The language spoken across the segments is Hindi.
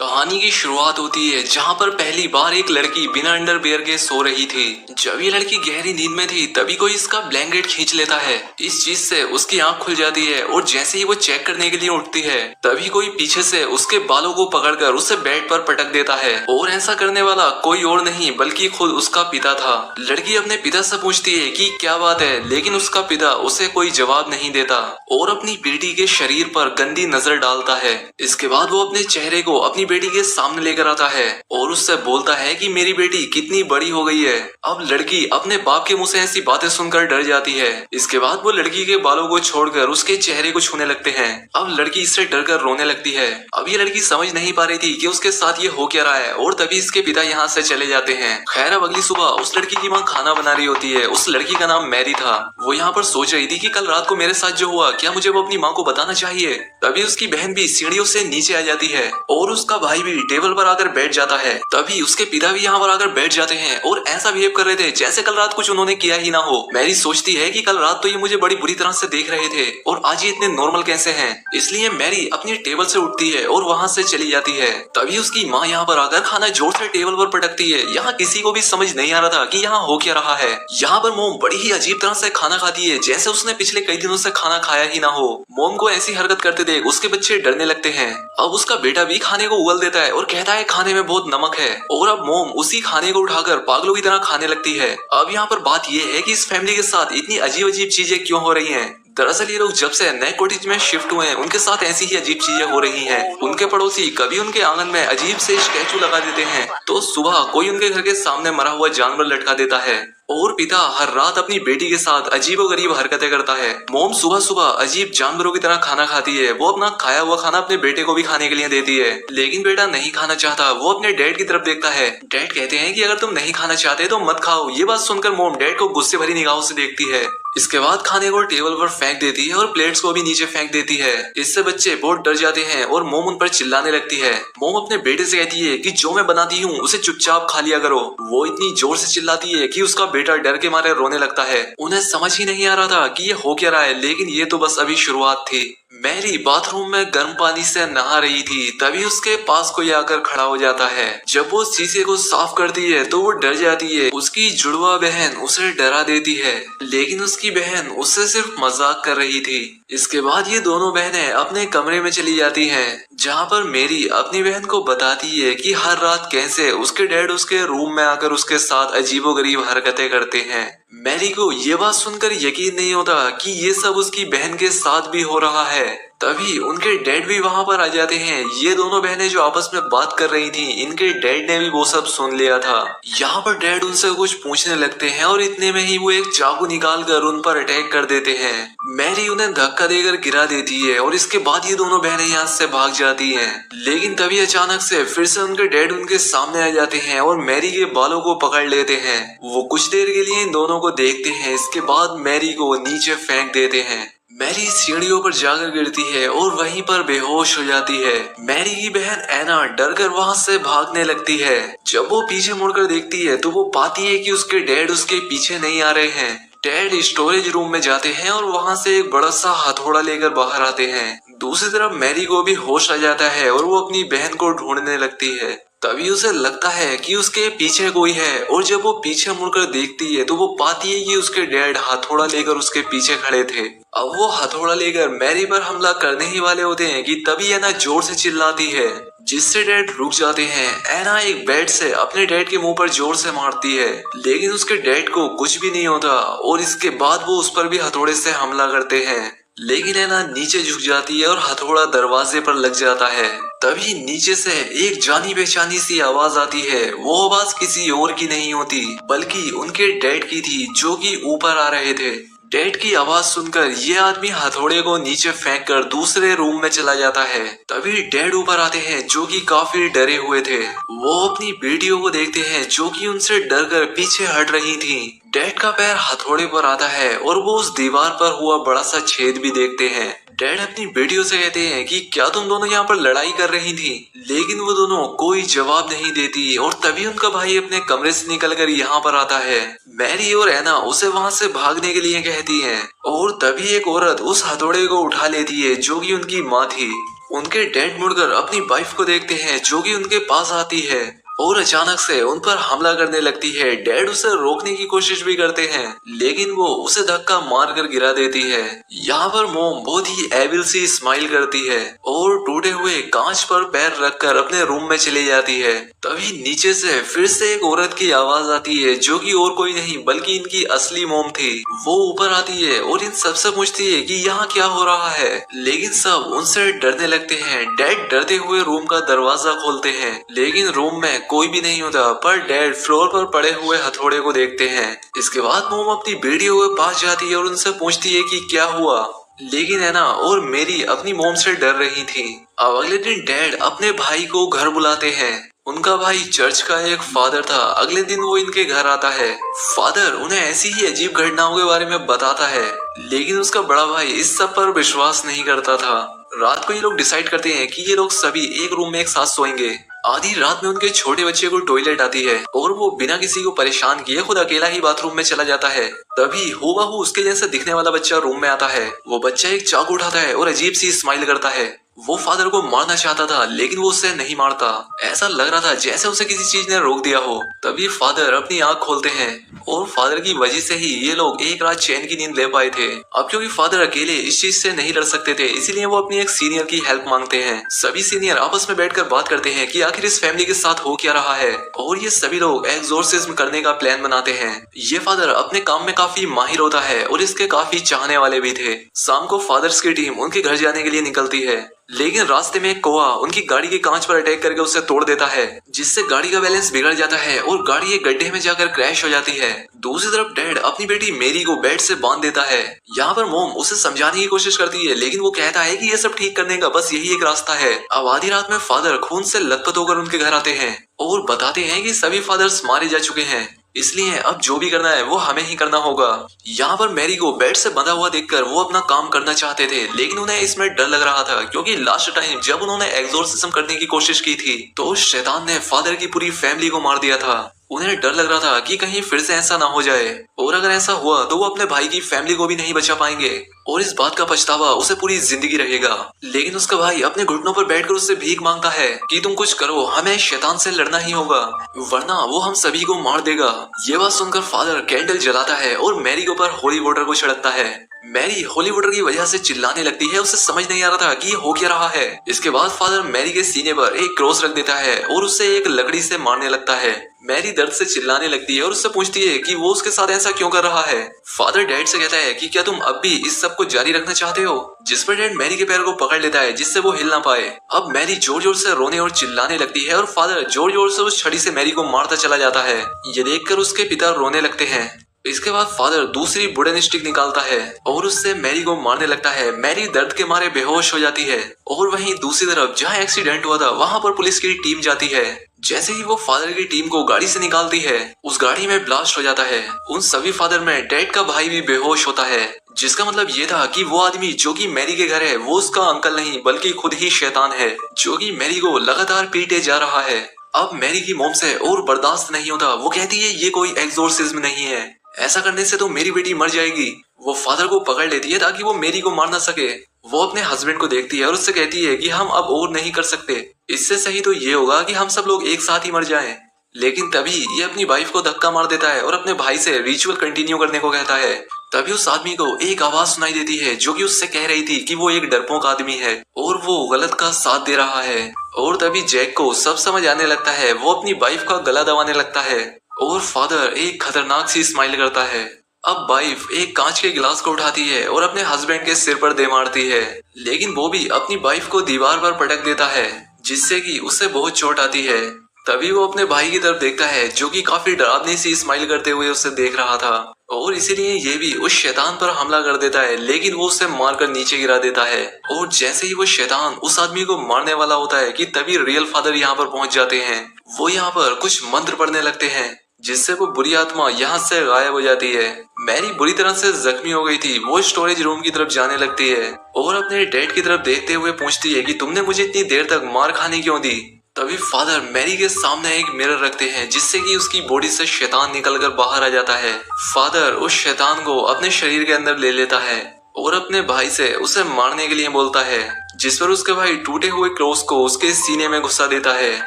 कहानी की शुरुआत होती है जहाँ पर पहली बार एक लड़की बिना अंडरवियर के सो रही थी। जब ये लड़की गहरी नींद में थी तभी कोई इसका ब्लैंकेट खींच लेता है। इस चीज से उसकी आंख खुल जाती है और जैसे ही वो चेक करने के लिए उठती है तभी कोई पीछे से उसके बालों को पकड़कर उसे बेड पर पटक देता है और ऐसा करने वाला कोई और नहीं बल्कि खुद उसका पिता था। लड़की अपने पिता से पूछती है कि क्या बात है, लेकिन उसका पिता उसे कोई जवाब नहीं देता और अपनी बेटी के शरीर पर गंदी नजर डालता है। इसके बाद वो अपने चेहरे को अपनी बेटी के सामने लेकर आता है और उससे बोलता है कि मेरी बेटी कितनी बड़ी हो गई है। अब लड़की अपने बाप के मुंह से ऐसी बातें सुनकर डर जाती है। इसके बाद वो लड़की के बालों को छोड़कर उसके चेहरे को छूने लगते हैं। अब लड़की इससे डरकर रोने लगती है। अब ये लड़की समझ नहीं पा रही थी कि उसके साथ ये हो क्या रहा है और तभी इसके पिता यहाँ से चले जाते हैं। खैर अब अगली सुबह उस लड़की की माँ खाना बना रही होती है। उस लड़की का नाम मैरी था। वो यहाँ पर सोच रही थी कि कल रात को मेरे साथ जो हुआ क्या मुझे वो अपनी माँ को बताना चाहिए। तभी उसकी बहन भी सीढ़ियों से नीचे आ जाती है और उसका भाई भी टेबल पर आकर बैठ जाता है। तभी उसके पिता भी यहाँ पर आकर बैठ जाते हैं और ऐसा बिहेव कर रहे थे जैसे कल रात कुछ उन्होंने किया ही ना हो। मैरी सोचती है कि कल रात तो ये मुझे बड़ी बुरी तरह से देख रहे थे और आज ये इतने नॉर्मल कैसे हैं। इसलिए मैरी अपनी टेबल से उठती है और वहाँ से चली जाती है। तभी उसकी माँ यहाँ पर आकर खाना जोर से टेबल पर पटकती है। यहाँ किसी को भी समझ नहीं आ रहा था कि यहाँ हो क्या रहा है। यहाँ पर मोम बड़ी ही अजीब तरह से खाना खाती है जैसे उसने पिछले कई दिनों से खाना खाया ही ना हो। मोम को ऐसी हरकत करते देख उसके बच्चे डरने लगते हैं। अब उसका बेटा भी खाने को उगल देता है और कहता है खाने में बहुत नमक है और अब मोम उसी खाने को उठाकर पागलों की तरह खाने लगती है। अब यहाँ पर बात यह है कि इस फैमिली के साथ इतनी अजीब अजीब चीजें क्यों हो रही हैं। दरअसल ये लोग जब से नए कॉटेज में शिफ्ट हुए हैं उनके साथ ऐसी ही अजीब चीजें हो रही हैं। उनके पड़ोसी कभी उनके आंगन में अजीब से स्टैचू लगा देते हैं तो सुबह कोई उनके घर के सामने मरा हुआ जानवर लटका देता है और पिता हर रात अपनी बेटी के साथ अजीबोगरीब हरकतें करता है। मोम सुबह सुबह अजीब जानवरों की तरह खाना खाती है। वो अपना खाया हुआ खाना अपने बेटे को भी खाने के लिए देती है, लेकिन बेटा नहीं खाना चाहता। वो अपने डैड की तरफ देखता है। डैड कहते हैं कि अगर तुम नहीं खाना चाहते तो मत खाओ। ये बात सुनकर मोम डैड को गुस्से भरी निगाहों से देखती है। इसके बाद खाने को टेबल पर फेंक देती है और प्लेट्स को भी नीचे फेंक देती है। इससे बच्चे बहुत डर जाते हैं और मोम उन पर चिल्लाने लगती है। मोम अपने बेटे से कहती है कि जो मैं बनाती हूँ उसे चुपचाप खा लिया करो। वो इतनी जोर से चिल्लाती है कि उसका बेटा डर के मारे रोने लगता है। उन्हें समझ ही नहीं आ रहा था कि ये हो क्या रहा है, लेकिन ये तो बस अभी शुरुआत थी। मैरी बाथरूम में गर्म पानी से नहा रही थी तभी उसके पास कोई आकर खड़ा हो जाता है। जब वो शीशे को साफ करती है तो वो डर जाती है। उसकी जुड़वा बहन उसे डरा देती है, लेकिन उसकी बहन उससे सिर्फ मजाक कर रही थी। इसके बाद ये दोनों बहनें अपने कमरे में चली जाती हैं, जहाँ पर मेरी अपनी बहन को बताती है कि हर रात कैसे उसके डैड उसके रूम में आकर उसके साथ अजीबोगरीब हरकतें करते हैं। मैरी को ये बात सुनकर यकीन नहीं होता कि ये सब उसकी बहन के साथ भी हो रहा है। तभी उनके डैड भी वहाँ पर आ जाते हैं। ये दोनों बहनें जो आपस में बात कर रही थी, इनके डैड ने भी वो सब सुन लिया था। यहाँ पर डैड उनसे कुछ पूछने लगते हैं और इतने में ही वो एक चाकू निकाल कर उन पर अटैक कर देते हैं। मैरी उन्हें धक्का देकर गिरा देती है और इसके बाद ये दोनों बहनें यहाँ से भाग जाती हैं। लेकिन तभी अचानक से फिर से उनके डैड उनके सामने आ जाते हैं और मैरी के बालों को पकड़ लेते हैं। वो कुछ देर के लिए इन दोनों को देखते हैं। इसके बाद मैरी को नीचे फेंक देते हैं। मैरी सीढ़ियों पर जाकर गिरती है और वहीं पर बेहोश हो जाती है। मैरी की बहन एना डरकर वहां से भागने लगती है। जब वो पीछे मुड़कर देखती है तो वो पाती है कि उसके डैड उसके पीछे नहीं आ रहे हैं। डैड स्टोरेज रूम में जाते हैं और वहां से एक बड़ा सा हथौड़ा लेकर बाहर आते हैं। दूसरी तरफ मैरी को भी होश आ जाता है और वो अपनी बहन को ढूंढने लगती है। तभी उसे लगता है कि उसके पीछे कोई है और जब वो पीछे मुड़कर देखती है तो वो पाती है कि उसके डैड हथौड़ा लेकर उसके पीछे खड़े थे। अब वो हथौड़ा लेकर मैरी पर हमला करने ही वाले होते हैं कि तभी एना जोर से चिल्लाती है, जिससे डैड रुक जाते हैं। एना एक बेड से अपने डैड के मुंह पर जोर से मारती है, लेकिन उसके डैड को कुछ भी नहीं होता और इसके बाद वो उस पर भी हथौड़े से हमला करते हैं। लेकिन एना नीचे झुक जाती है और हथौड़ा दरवाजे पर लग जाता है। तभी नीचे से एक जानी पहचानी सी आवाज आती है। वो आवाज किसी और की नहीं होती बल्कि उनके डैड की थी, जो कि ऊपर आ रहे थे। डैड की आवाज सुनकर ये आदमी हथौड़े को नीचे फेंककर दूसरे रूम में चला जाता है। तभी डैड ऊपर आते हैं, जो कि काफी डरे हुए थे। वो अपनी बेटियों को देखते हैं जो कि उनसे डरकर पीछे हट रही थी। डैड का पैर हथौड़े पर आता है और वो उस दीवार पर हुआ बड़ा सा छेद भी देखते हैं। डैड अपनी बेटियों से कहते हैं कि क्या तुम दोनों यहाँ पर लड़ाई कर रही थी, लेकिन वो दोनों कोई जवाब नहीं देती। और तभी उनका भाई अपने कमरे से निकलकर यहाँ पर आता है। मैरी और एना उसे वहाँ से भागने के लिए कहती हैं और तभी एक औरत उस हथौड़े को उठा लेती है, जो कि उनकी माँ थी। उनके डैड मुड़कर अपनी वाइफ को देखते हैं जो कि उनके पास आती है और अचानक से उन पर हमला करने लगती है। डैड उसे रोकने की कोशिश भी करते हैं लेकिन वो उसे धक्का मार कर गिरा देती है। यहाँ पर मोम बहुत ही एविल सी स्माइल करती है और टूटे हुए कांच पर पैर रखकर अपने रूम में चली जाती है। तभी नीचे से फिर से एक औरत की आवाज आती है जो कि और कोई नहीं बल्कि इनकी असली मोम थी। वो ऊपर आती है और इन सबसे पूछती है कि यहाँ क्या हो रहा है, लेकिन सब उनसे डरने लगते हैं। डैड डरते हुए रूम का दरवाजा खोलते हैं लेकिन रूम में कोई भी नहीं होता, पर डैड फ्लोर पर पड़े हुए हथौड़े को देखते हैं। इसके बाद मोम अपनी बेटियों के पास जाती है और उनसे पूछती है कि क्या हुआ, लेकिन एना और मेरी अपनी मोम से डर रही थी। अब अगले दिन डैड अपने भाई को घर बुलाते हैं। उनका भाई चर्च का एक फादर था। अगले दिन वो इनके घर आता है। फादर उन्हें ऐसी ही अजीब घटनाओं के बारे में बताता है लेकिन उसका बड़ा भाई इस सब पर विश्वास नहीं करता था। रात को ये लोग डिसाइड करते हैं कि ये लोग सभी एक रूम में एक साथ सोएंगे। आधी रात में उनके छोटे बच्चे को टॉयलेट आती है और वो बिना किसी को परेशान किए खुद अकेला ही बाथरूम में चला जाता है। तभी हूबहू उसके जैसे दिखने वाला बच्चा रूम में आता है। वो बच्चा एक चाकू उठाता है और अजीब सी स्माइल करता है। वो फादर को मारना चाहता था लेकिन वो उसे नहीं मारता। ऐसा लग रहा था जैसे उसे किसी चीज ने रोक दिया हो। तभी फादर अपनी आंख खोलते हैं और फादर की वजह से ही ये लोग एक रात चैन की नींद ले पाए थे। अब क्योंकि फादर अकेले इस चीज से नहीं लड़ सकते थे इसीलिए वो अपनी एक सीनियर की हेल्प मांगते हैं। सभी सीनियर आपस में बैठकर बात करते हैं कि आखिर इस फैमिली के साथ हो क्या रहा है और ये सभी लोग एक्सोर्सिज्म करने का प्लान बनाते हैं। ये फादर अपने काम में काफी माहिर होता है और इसके काफी चाहने वाले भी थे। शाम को फादर्स की टीम उनके घर जाने के लिए निकलती है लेकिन रास्ते में एक कौवा उनकी गाड़ी के कांच पर अटैक करके उसे तोड़ देता है जिससे गाड़ी का बैलेंस बिगड़ जाता है और गाड़ी एक गड्ढे में जाकर क्रैश हो जाती है। दूसरी तरफ डैड अपनी बेटी मेरी को बेड से बांध देता है। यहाँ पर मोम उसे समझाने की कोशिश करती है लेकिन वो कहता है कि ये सब ठीक करने का बस यही एक रास्ता है। अब आधी रात में फादर खून से लथपथ होकर उनके घर आते हैं और बताते हैं कि सभी फादर्स मारे जा चुके हैं इसलिए अब जो भी करना है वो हमें ही करना होगा। यहाँ पर मैरी को बेड से बंधा हुआ देखकर वो अपना काम करना चाहते थे लेकिन उन्हें इसमें डर लग रहा था क्योंकि लास्ट टाइम जब उन्होंने एक्सोर्सिज्म करने की कोशिश की थी तो शैतान ने फादर की पूरी फैमिली को मार दिया था। उन्हें डर लग रहा था कि कहीं फिर से ऐसा ना हो जाए और अगर ऐसा हुआ तो वो अपने भाई की फैमिली को भी नहीं बचा पाएंगे और इस बात का पछतावा उसे पूरी जिंदगी रहेगा। लेकिन उसका भाई अपने घुटनों पर बैठकर उससे भीख मांगता है कि तुम कुछ करो, हमें शैतान से लड़ना ही होगा वरना वो हम सभी को मार देगा। ये बात सुनकर फादर कैंडल जलाता है और मैरी के ऊपर होली वाटर को छिड़कता है। मैरी होली वाटर की वजह से चिल्लाने लगती है। उसे समझ नहीं आ रहा था कि ये हो क्या रहा है। इसके बाद फादर मैरी के सीने पर एक क्रॉस रख देता है और उसे एक लकड़ी से मारने लगता है। मैरी दर्द से चिल्लाने लगती है और उससे पूछती है कि वो उसके साथ ऐसा क्यों कर रहा है। फादर डैड से कहता है कि क्या तुम अब भी इस सब को जारी रखना चाहते हो, जिस पर डैड मैरी के पैर को पकड़ लेता है जिससे वो हिल ना पाए। अब मैरी जोर जोर से रोने और चिल्लाने लगती है और फादर जोर जोर से उस छड़ी से मैरी को मारता चला जाता है। ये देखकर उसके पिता रोने लगते हैं। इसके बाद फादर दूसरी वुडन स्टिक निकालता है और उससे मैरी को मारने लगता है। मैरी दर्द के मारे बेहोश हो जाती है और वहीं दूसरी तरफ जहां एक्सीडेंट हुआ था वहां पर पुलिस की टीम जाती है। जैसे ही वो फादर की टीम को गाड़ी से निकालती है उस गाड़ी में ब्लास्ट हो जाता है। उन सभी फादर में डैड का भाई भी बेहोश होता है जिसका मतलब ये था कि वो आदमी जो कि मैरी के घर है वो उसका अंकल नहीं बल्कि खुद ही शैतान है जो कि मैरी को लगातार पीटे जा रहा है। अब मैरी की मोम से और बर्दाश्त नहीं होता। वो कहती है ये कोई एक्सोर्सिज्म नहीं है, ऐसा करने से तो मेरी बेटी मर जाएगी। वो फादर को पकड़ लेती है ताकि वो मेरी को मार ना सके। वो अपने हस्बैंड को देखती है और उससे कहती है कि हम अब और नहीं कर सकते, इससे सही तो ये होगा कि हम सब लोग एक साथ ही मर जाएं। लेकिन तभी ये अपनी वाइफ को धक्का मार देता है और अपने भाई से रिचुअल कंटिन्यू करने को कहता है। तभी उस आदमी को एक आवाज सुनाई देती है जो कि उससे कह रही थी कि वो एक डरपोक आदमी है और वो गलत का साथ दे रहा है। और तभी जैक को सब समझ आने लगता है। वो अपनी वाइफ का गला दबाने लगता है और फादर एक खतरनाक सी स्माइल करता है। अब वाइफ एक कांच के गिलास को उठाती है और अपने हस्बैंड के सिर पर दे मारती है, लेकिन वो भी अपनी वाइफ को दीवार पर पटक देता है जिससे कि उसे बहुत चोट आती है। तभी वो अपने भाई की तरफ देखता है जो कि काफी डरावनी सी स्माइल करते हुए उसे देख रहा था और इसीलिए ये भी उस शैतान पर हमला कर देता है, लेकिन वो उसे मारकर नीचे गिरा देता है। और जैसे ही वो शैतान उस आदमी को मारने वाला होता है कि तभी रियल फादर यहाँ पर पहुंच जाते हैं। वो यहाँ पर कुछ मंत्र पढ़ने लगते हैं जिससे वो बुरी आत्मा यहाँ से गायब हो जाती है। मैरी बुरी तरह से जख्मी हो गई थी। वो स्टोरेज रूम की तरफ जाने लगती है और अपने डैड की तरफ देखते हुए पूछती है कि तुमने मुझे इतनी देर तक मार खाने क्यों दी। तभी फादर मैरी के सामने एक मिरर रखते हैं जिससे कि उसकी बॉडी से शैतान निकलकर बाहर आ जाता है। फादर उस शैतान को अपने शरीर के अंदर ले लेता है और अपने भाई से उसे मारने के लिए बोलता है। जिस पर उसके भाई टूटे हुए क्लोथ्स को उसके सीने में घुसा देता है,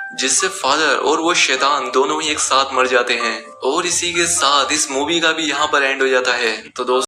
जिससे फादर और वो शैतान दोनों ही एक साथ मर जाते हैं। और इसी के साथ इस मूवी का भी यहाँ पर एंड हो जाता है। तो दोस्तों